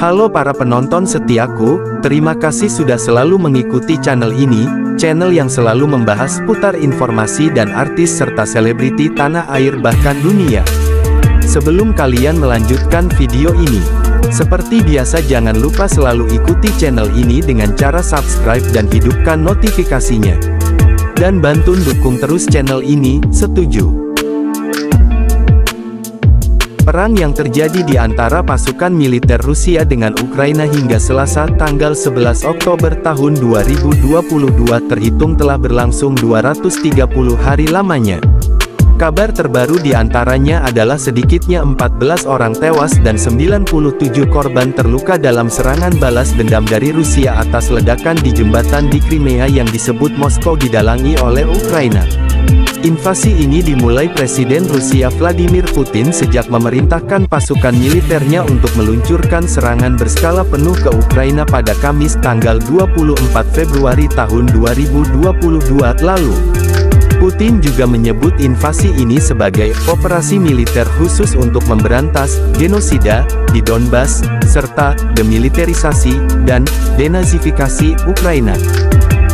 Halo para penonton setiaku, terima kasih sudah selalu mengikuti channel ini, channel yang selalu membahas seputar informasi dan artis serta selebriti tanah air bahkan dunia. Sebelum kalian melanjutkan video ini, seperti biasa jangan lupa selalu ikuti channel ini dengan cara subscribe dan hidupkan notifikasinya. Dan bantu dukung terus channel ini, setuju? Perang yang terjadi di antara pasukan militer Rusia dengan Ukraina hingga Selasa tanggal 11 Oktober tahun 2022 terhitung telah berlangsung 230 hari lamanya. Kabar terbaru di antaranya adalah sedikitnya 14 orang tewas dan 97 korban terluka dalam serangan balas dendam dari Rusia atas ledakan di jembatan di Crimea yang disebut Moskow didalangi oleh Ukraina. Invasi ini dimulai Presiden Rusia Vladimir Putin sejak memerintahkan pasukan militernya untuk meluncurkan serangan berskala penuh ke Ukraina pada Kamis tanggal 24 Februari tahun 2022 lalu. Putin juga menyebut invasi ini sebagai operasi militer khusus untuk memberantas genosida di Donbas, serta demilitarisasi dan denazifikasi Ukraina.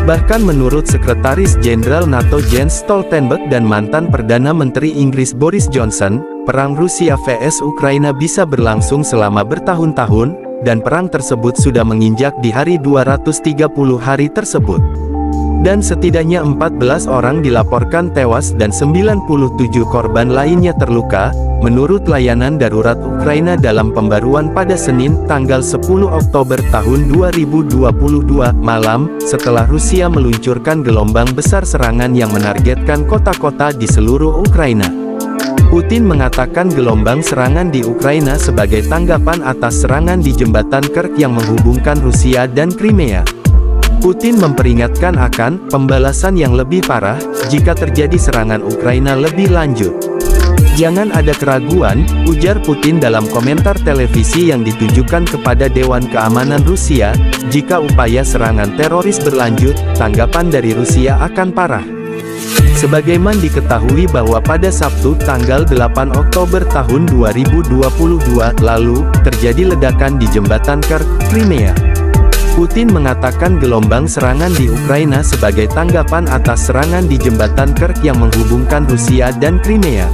Bahkan menurut Sekretaris Jenderal NATO Jens Stoltenberg dan mantan Perdana Menteri Inggris Boris Johnson, perang Rusia vs Ukraina bisa berlangsung selama bertahun-tahun, dan perang tersebut sudah menginjak di hari 230 hari tersebut. Dan setidaknya 14 orang dilaporkan tewas dan 97 korban lainnya terluka, menurut layanan darurat Ukraina dalam pembaruan pada Senin, tanggal 10 Oktober tahun 2022 malam, setelah Rusia meluncurkan gelombang besar serangan yang menargetkan kota-kota di seluruh Ukraina. Putin mengatakan gelombang serangan di Ukraina sebagai tanggapan atas serangan di jembatan Kerch yang menghubungkan Rusia dan Crimea. Putin memperingatkan akan pembalasan yang lebih parah jika terjadi serangan Ukraina lebih lanjut. Jangan ada keraguan, ujar Putin dalam komentar televisi yang ditujukan kepada Dewan Keamanan Rusia, jika upaya serangan teroris berlanjut, tanggapan dari Rusia akan parah. Sebagaimana diketahui bahwa pada Sabtu tanggal 8 Oktober tahun 2022 lalu, terjadi ledakan di jembatan Kerch, Crimea. Putin mengatakan gelombang serangan di Ukraina sebagai tanggapan atas serangan di jembatan Kerch yang menghubungkan Rusia dan Crimea.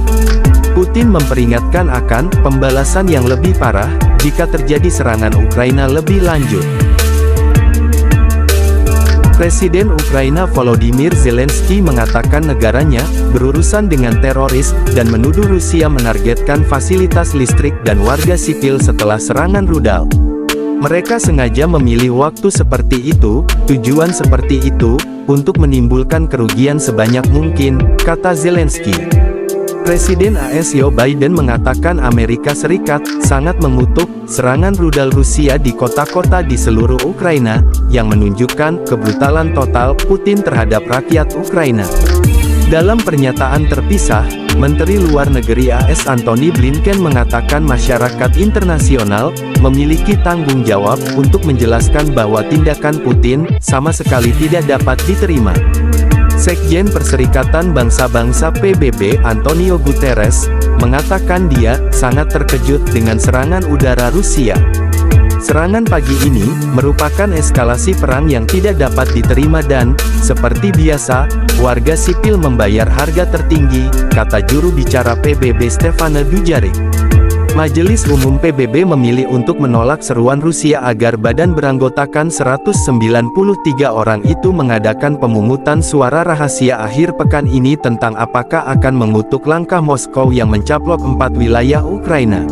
Putin memperingatkan akan pembalasan yang lebih parah jika terjadi serangan Ukraina lebih lanjut. Presiden Ukraina Volodymyr Zelensky mengatakan negaranya berurusan dengan teroris dan menuduh Rusia menargetkan fasilitas listrik dan warga sipil setelah serangan rudal. Mereka sengaja memilih waktu seperti itu, tujuan seperti itu, untuk menimbulkan kerugian sebanyak mungkin, kata Zelensky. Presiden AS Joe Biden mengatakan Amerika Serikat sangat mengutuk serangan rudal Rusia di kota-kota di seluruh Ukraina, yang menunjukkan kebrutalan total Putin terhadap rakyat Ukraina. Dalam pernyataan terpisah, Menteri Luar Negeri AS Antony Blinken mengatakan masyarakat internasional memiliki tanggung jawab untuk menjelaskan bahwa tindakan Putin sama sekali tidak dapat diterima. Sekjen Perserikatan Bangsa-Bangsa PBB Antonio Guterres mengatakan dia sangat terkejut dengan serangan udara Rusia. Serangan pagi ini merupakan eskalasi perang yang tidak dapat diterima dan, seperti biasa, warga sipil membayar harga tertinggi, kata juru bicara PBB Stefane Dujarric. Majelis Umum PBB memilih untuk menolak seruan Rusia agar badan beranggotakan 193 orang itu mengadakan pemungutan suara rahasia akhir pekan ini tentang apakah akan mengutuk langkah Moskow yang mencaplok 4 wilayah Ukraina.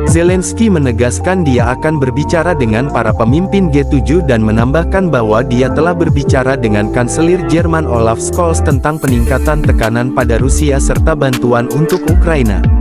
Zelensky menegaskan dia akan berbicara dengan para pemimpin G7 dan menambahkan bahwa dia telah berbicara dengan Kanselir Jerman Olaf Scholz tentang peningkatan tekanan pada Rusia serta bantuan untuk Ukraina.